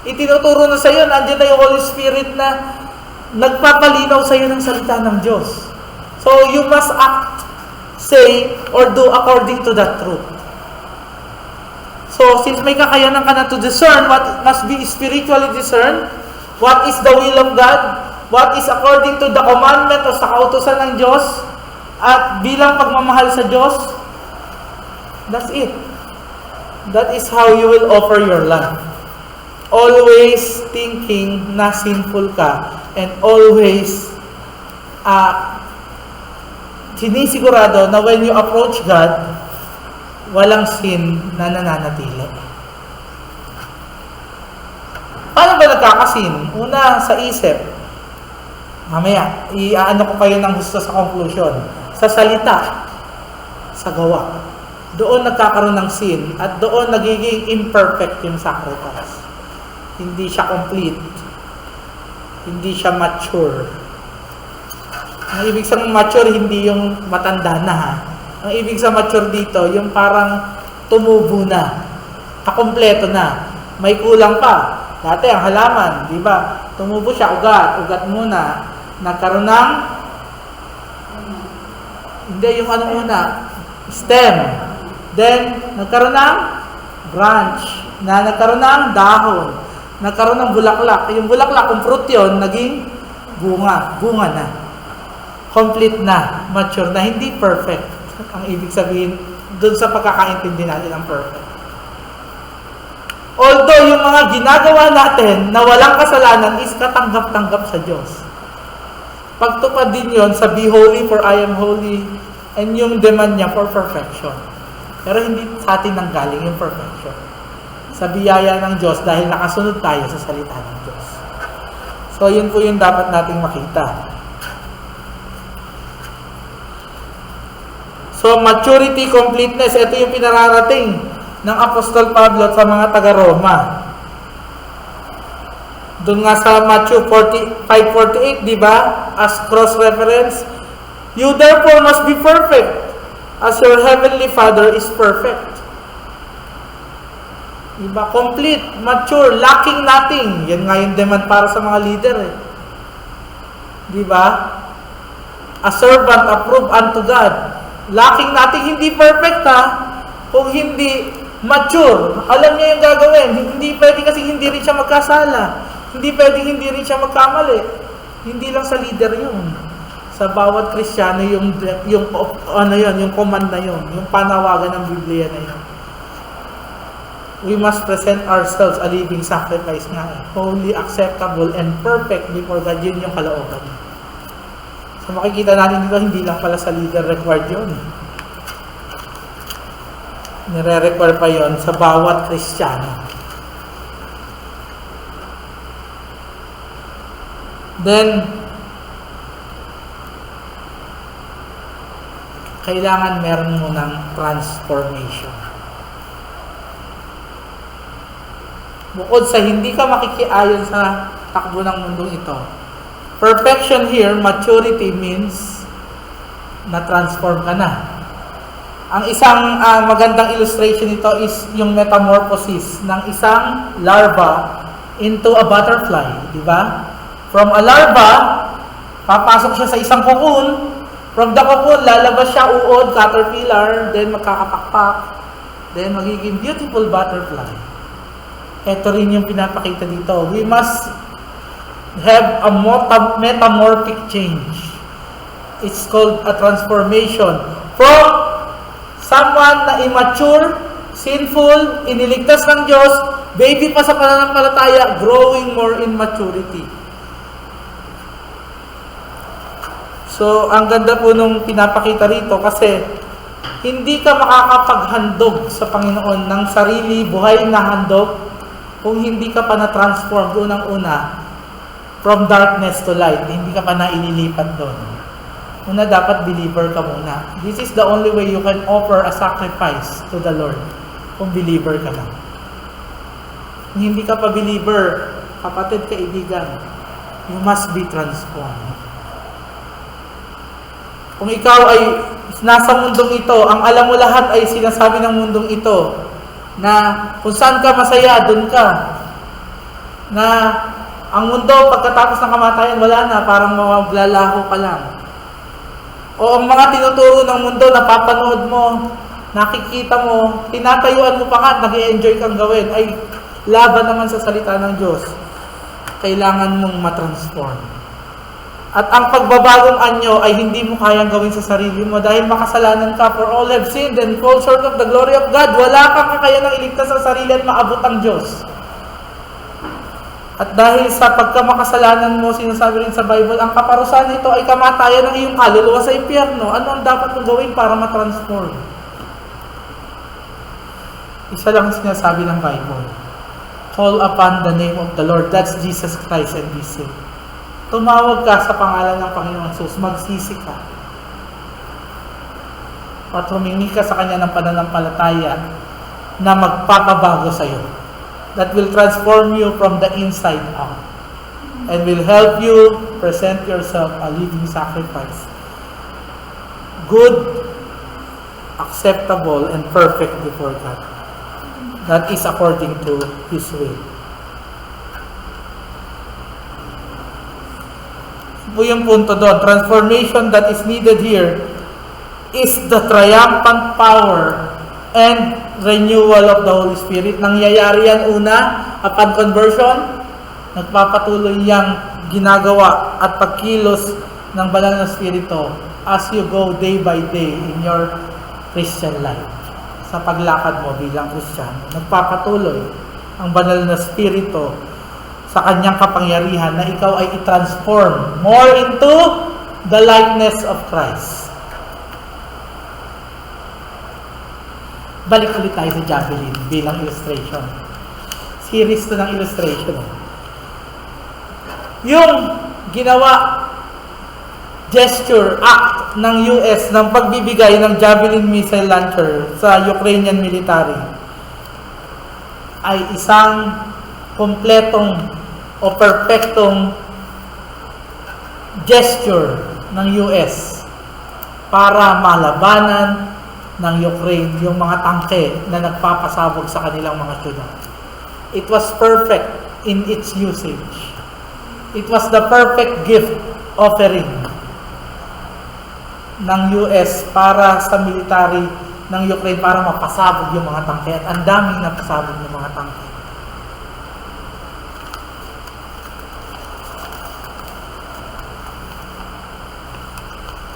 Itinuturo na sa iyo, nandiyan na yung Holy Spirit na nagpapalinaw sa iyo ng salita ng Diyos. So, you must act, say, or do according to that truth. So, since may kakayanan ka na to discern what must be spiritually discerned, what is the will of God, what is according to the commandment o sa kautusan ng Diyos, at bilang pagmamahal sa Diyos, that's it. That is how you will offer your life. Always thinking na sinful ka, and always sinisigurado na when you approach God, walang sin na nananatili. Paano ba nagkakasin? Una, sa isip. Mamaya, iaano ko kayo ng gusto sa conclusion. Sa salita, sa gawa. Doon nagkakaroon ng sin at doon nagiging imperfect yung sacrifice. Hindi siya complete. Hindi siya mature. Ang ibig sa mature, hindi yung matanda na ha. Ang ibig sa mature dito, yung parang tumubo na. Kakompleto na. May kulang pa. Dati ang halaman, di ba? Tumubo siya, ugat muna. Nagkaroon ng Hindi, yung ano una, stem. Then, nagkaroon ng branch. Nagkaroon ng dahon. Nagkaroon ng bulaklak. Yung bulaklak, kung fruit yun, naging bunga. Bunga na. Complete na. Mature na. Hindi perfect. Ang ibig sabihin, dun sa pagkakaintindi natin ang perfect. Although, yung mga ginagawa natin na walang kasalanan is katanggap-tanggap sa Diyos. Pagtupad din yon sa be holy for I am holy, and yung demand niya for perfection. Pero hindi sa atin nanggaling yung perfection. Sa biyaya ng Diyos dahil nakasunod tayo sa salita ng Diyos. So, yun po yung dapat nating makita. So, maturity, completeness, ito yung pinararating ng Apostol Pablo sa mga taga-Roma. Doon nga sa Matthew 5:48, di ba? As cross-reference, you therefore must be perfect, as your heavenly Father is perfect. Di ba? Complete, mature, lacking nothing. Yan nga yung demand para sa mga leader eh. Di ba? A servant approved unto God. Lacking nothing, hindi perfect ha. Kung hindi mature, alam niya yung gagawin. Hindi pwede kasi hindi rin siya magkasala. Hindi pwedeng hindi rin siya magkamali. Hindi lang sa leader yun. Sa bawat Kristiyano yung command na yun, yung panawagan ng Biblia na yun. We must present ourselves a living sacrifice nga, holy, acceptable, and perfect before God. Yun yung kalooban. So makikita natin dito, hindi lang pala sa leader required yun. Nire-require pa yun sa bawat Kristiyano. Then, kailangan meron mo ng transformation. Bukod sa hindi ka makikiayon sa takbo ng mundong ito, perfection here, maturity means na-transform ka na. Ang isang magandang illustration nito is yung metamorphosis ng isang larva into a butterfly, di ba? From a larva, papasok siya sa isang cocoon. From the cocoon, lalabas siya uod, caterpillar, then magkakapakpak, then magiging beautiful butterfly. Ito rin yung pinapakita dito. We must have a metamorphic change. It's called a transformation. From someone na immature, sinful, iniligtas ng Diyos, baby pa sa pananampalataya, growing more in maturity. So, ang ganda po nung pinapakita rito kasi hindi ka makakapaghandog sa Panginoon ng sarili, buhay na handog kung hindi ka pa na-transform unang-una from darkness to light. Hindi ka pa naililipat doon. Una, dapat believer ka muna. This is the only way you can offer a sacrifice to the Lord kung believer ka lang. Kung hindi ka pa believer, kapatid, kaibigan, you must be transformed. Kung ikaw ay nasa mundong ito, ang alam mo lahat ay sinasabi ng mundong ito, na kung saan ka masaya, doon ka. Na ang mundo, pagkatapos ng kamatayan, wala na, parang maglalaho ka lang. O ang mga tinuturo ng mundo, napapanood mo, nakikita mo, tinatayuan mo pa nga, nag-i-enjoy kang gawin, ay laban naman sa salita ng Diyos. Kailangan mong matransform. At ang pagbabagong anyo ay hindi mo kayang gawin sa sarili mo dahil makasalanan ka. For all have sinned and fall short of the glory of God. Wala kang kakayanang iligtas sa sarili at maabot ang Diyos. At dahil sa pagkamakasalanan mo, sinasabi rin sa Bible, ang kaparusahan nito ay kamatayan ng iyong kaluluwa sa impyerno. Ano ang dapat mong gawin para matransform? Isa lang sinasabi ng Bible. Call upon the name of the Lord. That's Jesus Christ and be saved. Tumawag ka sa pangalan ng Panginoon Jesus, magsisi ka. At humingi ka sa Kanya ng pananampalataya na magpapabago sa iyo. That will transform you from the inside out. And will help you present yourself a living sacrifice. Good, acceptable, and perfect before God. That is according to His will. Po yung punto doon. Transformation that is needed here is the triumphant power and renewal of the Holy Spirit. Nangyayari yan una upon conversion, nagpapatuloy yang ginagawa at pagkilos ng banal na Espiritu as you go day by day in your Christian life. Sa paglakad mo bilang Kristiyano, nagpapatuloy ang banal na Espiritu sa kanyang kapangyarihan na ikaw ay i-transform more into the likeness of Christ. Balik ulit tayo sa javelin bilang illustration. Series to ng illustration. Yung ginawa gesture, act ng US ng pagbibigay ng Javelin missile launcher sa Ukrainian military ay isang kompletong o perfectong gesture ng US para malabanan ng Ukraine yung mga tangke na nagpapasabog sa kanilang mga syudad. It was perfect in its usage. It was the perfect gift offering ng US para sa military ng Ukraine para mapasabog yung mga tangke at ang daming napasabog ng mga tangke.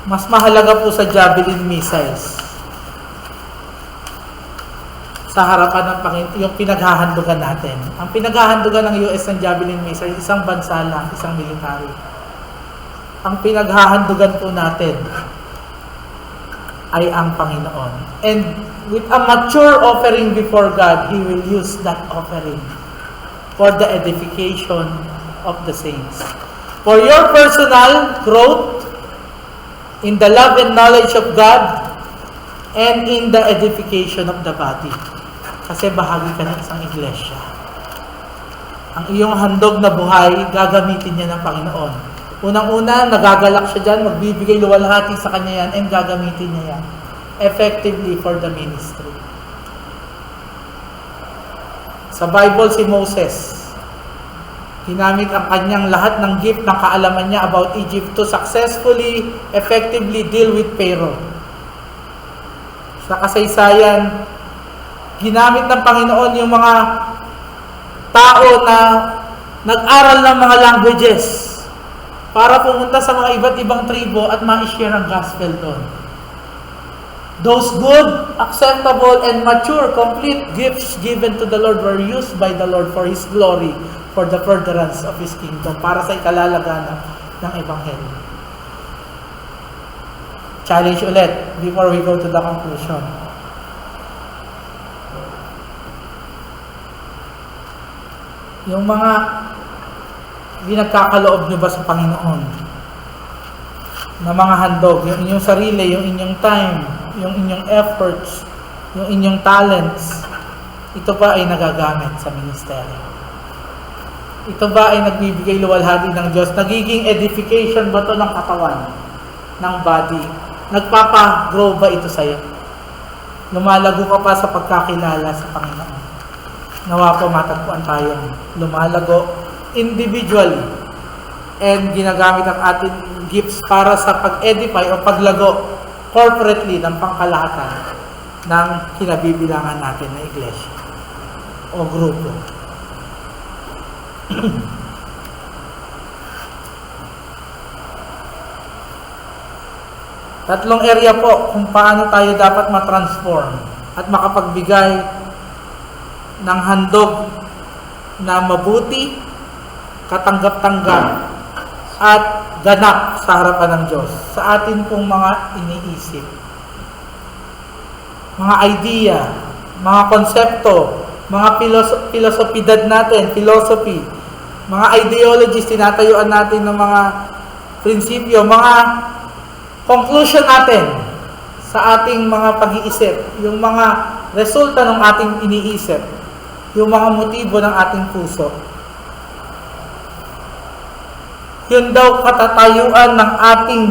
Mas mahalaga po sa Javelin missiles sa harapan ng Panginoon, yung pinaghahandugan natin. Ang pinaghahandugan ng US ng Javelin missile, isang bansa lang, isang military. Ang pinaghahandugan po natin ay ang Panginoon. And with a mature offering before God, He will use that offering for the edification of the saints. For your personal growth in the love and knowledge of God and in the edification of the body. Kasi bahagi ka ng isang iglesia. Ang iyong handog na buhay, gagamitin niya ng Panginoon. Unang-una, nagagalak siya dyan, magbibigay luwalhati sa kanya yan, and gagamitin niya yan effectively for the ministry. Sa Bible, si Moses, ginamit ang kanyang lahat ng gift ng kaalaman niya about Egypt to successfully, effectively deal with Pharaoh. Sa kasaysayan, ginamit ng Panginoon yung mga tao na nag-aral ng mga languages para pumunta sa mga iba't ibang tribo at ma-share ang gospel doon. Those good, acceptable, and mature, complete gifts given to the Lord were used by the Lord for His glory, for the furtherance of His kingdom, para sa ikalalaganan ng Ebanghelyo. Challenge ulit before we go to the conclusion. Yung mga pinagkakaloob nyo ba sa Panginoon na mga handog, yung inyong sarili, yung inyong time, yung inyong efforts, yung inyong talents, ito ba ay nagagamit sa ministeryo? Ito ba ay nagbibigay luwalhati ng Diyos? Nagiging edification ba ito ng katawan, ng body? Nagpapa-grow ba ito sa'yo? Lumalago ka pa sa pagkakilala sa Panginoon. Nawa po matagpuan tayong lumalago individually and ginagamit ang ating gifts para sa pag-edify o paglago corporately ng pangkalahatan ng kinabibilangan natin na iglesia o grupo. Tatlong area po kung paano tayo dapat matransform at makapagbigay ng handog na mabuti, katanggap-tanggap, at ganap sa harapan ng Diyos sa atin pong mga iniisip. Mga idea, mga konsepto, mga filosofidad natin, philosophy, mga ideologies, tinatayuan natin ng mga prinsipyo, mga conclusion natin sa ating mga pag-iisip, yung mga resulta ng ating iniisip, yung mga motibo ng ating puso. Yun daw katatayuan ng ating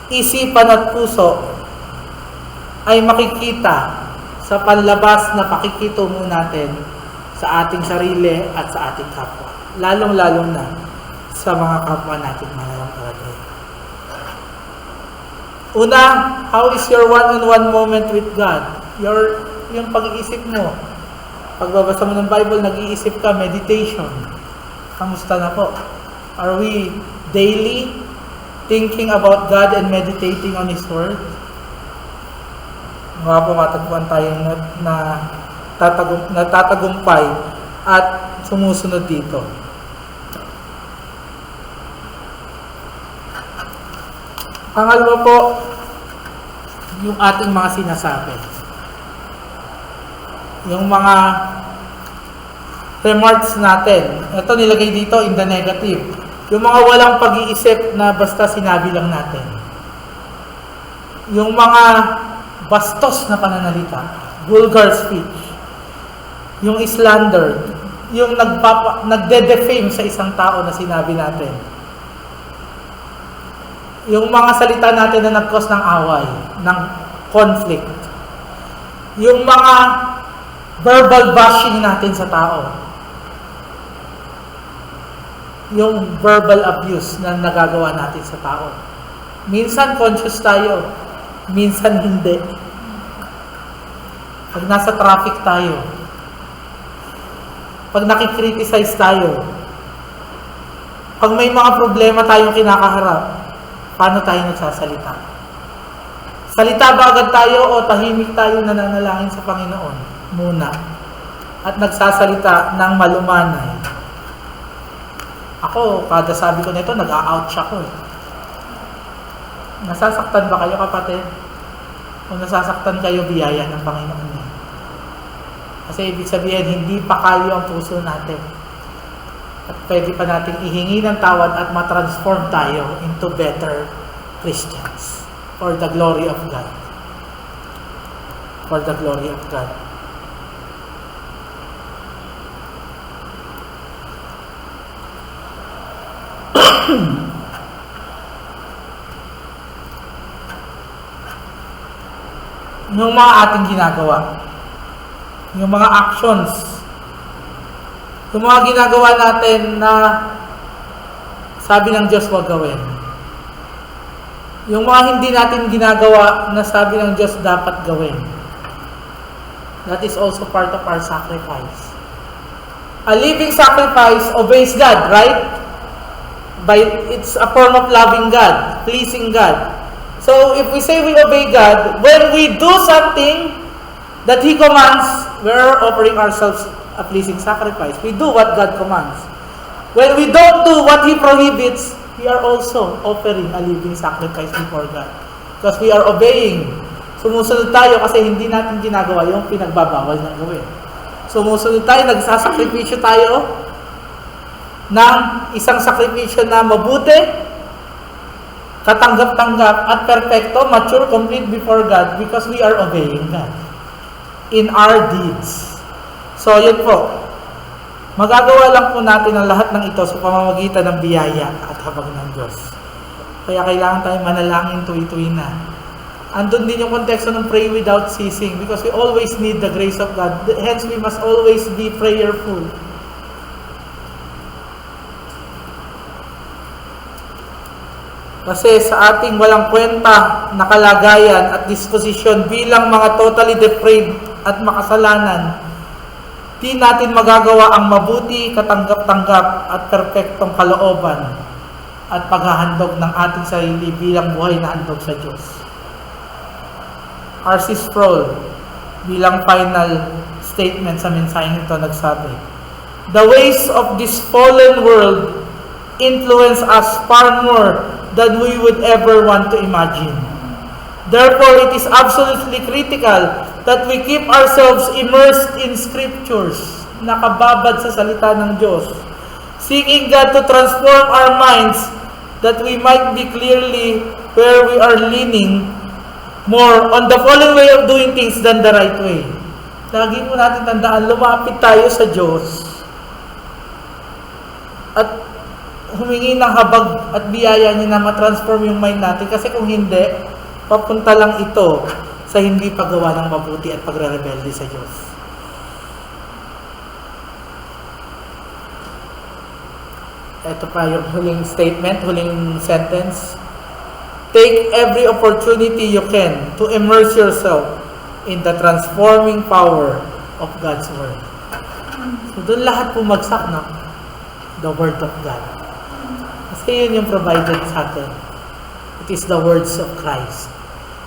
isipan at puso ay makikita sa panlabas na pakikitungo natin sa ating sarili at sa ating kapwa. Lalong-lalong na sa mga kapwa nating mananampalataya. Una, how is your one-on-one moment with God? Yung pag-iisip mo. Pagbabasa mo ng Bible, nag-iisip ka, meditation. Kamusta na po? Are we daily thinking about God and meditating on His Word? Mga po, matagpuan tayong natatagumpay at sumusunod dito. Pangalawa po, yung ating mga sinasabi. Yung mga remarks natin. Ito nilagay dito in the negative. Yung mga walang pag-iisip na basta sinabi lang natin. Yung mga bastos na pananalita. Vulgar speech. Yung slander. Yung nagde-defame sa isang tao na sinabi natin. Yung mga salita natin na nag-cause ng away, ng conflict. Yung mga verbal bashing natin sa tao. Yung verbal abuse na nagagawa natin sa tao. Minsan conscious tayo, minsan hindi. Pag nasa traffic tayo, pag nakikriticize tayo, pag may mga problema tayong kinakaharap, paano tayo nagsasalita? Salita ba agad tayo o tahimik tayo nananalangin sa Panginoon muna at nagsasalita ng malumanay? Ako, kada sabi ko nito, nag-a-ouch ako eh. Nasasaktan ba kayo, kapatid? O nasasaktan kayo, biyaya ng Panginoon niya? Kasi ibig sabihin, hindi pa kayo ang puso natin. At pwede pa natin ihingi ng tawad at matransform tayo into better Christians. For the glory of God. For the glory of God. Yung mga ating ginagawa, yung mga actions, yung mga ginagawa natin na sabi ng Diyos huwag gawin. Yung mga hindi natin ginagawa na sabi ng Diyos dapat gawin. That is also part of our sacrifice. A living sacrifice obeys God, right? It's a form of loving God, pleasing God. So if we say we obey God, when we do something that He commands, we're offering ourselves a pleasing sacrifice. We do what God commands. When we don't do what He prohibits, we are also offering a living sacrifice before God. Because we are obeying. Sumusunod tayo kasi hindi natin ginagawa yung pinagbabawal ng gawin. Sumusunod tayo, nagsasakripisyo tayo ng isang sakripisyo na mabuti, katanggap-tanggap at perfecto, mature, complete before God because we are obeying God in our deeds. So, yun po. Magagawa lang po natin ang lahat ng ito sa pamamagitan ng biyaya at habag ng Diyos. Kaya kailangan tayo manalangin tuwi-tuwi na. Andun din yung konteksto ng pray without ceasing because we always need the grace of God. Hence, we must always be prayerful. Kasi sa ating walang kwenta na kalagayan at disposisyon bilang mga totally depraved at makasalanan, di natin magagawa ang mabuti, katanggap-tanggap at perpektong kalooban at paghahandog ng ating sarili bilang buhay na handog sa Diyos. R.C. Sproul, bilang final statement sa mensaheng ito, nagsabi, "The ways of this fallen world influence us far more than we would ever want to imagine. Therefore, it is absolutely critical that we keep ourselves immersed in Scriptures, nakababad sa salita ng Diyos, seeking God to transform our minds that we might be clearly where we are leaning more on the fallen way of doing things than the right way." Lagi mo natin tandaan, lumapit tayo sa Diyos at humingi ng habag at biyaya niya na matransform yung mind natin. Kasi kung hindi, papunta lang ito sa hindi paggawa ng mabuti at pagre-rebelde sa Diyos. Ito pa yung huling statement, huling sentence. Take every opportunity you can to immerse yourself in the transforming power of God's Word. So doon lahat pumagsak, no? The Word of God. Kasi yun yung provided sa atin. It is the words of Christ.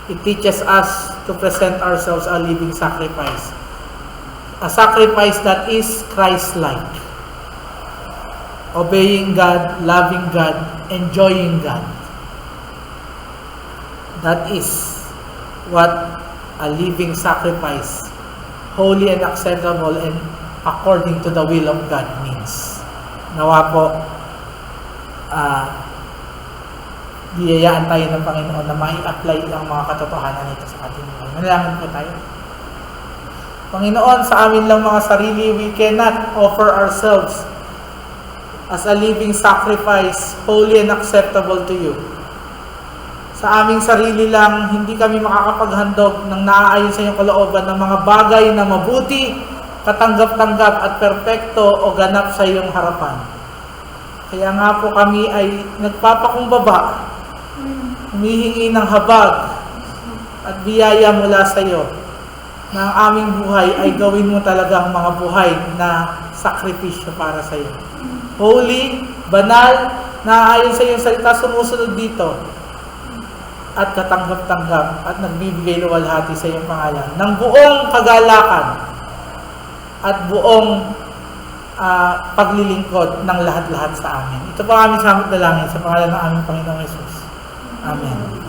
It teaches us to present ourselves a living sacrifice. A sacrifice that is Christ-like. Obeying God, loving God, enjoying God. That is what a living sacrifice, holy and acceptable and according to the will of God means. Nawa po, biyayaan tayo ng Panginoon na mai-apply ang mga katotohanan nito sa ating buhay. Manalangin po tayo. Panginoon, sa amin lang mga sarili, we cannot offer ourselves as a living sacrifice, holy and acceptable to you. Sa aming sarili lang, hindi kami makakapaghandog ng naaayon sa iyong kalooban ng mga bagay na mabuti, katanggap-tanggap at perpekto o ganap sa iyong harapan. Kaya nga po kami ay nagpapakumbaba, humihingi ng habag at biyaya mula sa iyo na ang aming buhay ay gawin mo talagang mga buhay na sakripisyo para sa iyo. Holy, banal, naaayon sa iyong salita, sumusunod dito at katanggap-tanggap at nagbibigay luwalhati sa iyong pangalan ng buong kagalakan at buong paglilingkod ng lahat-lahat sa amin. Ito po ang aming samot dalangin sa pangalan ng aming Panginoong Yesus. Amen.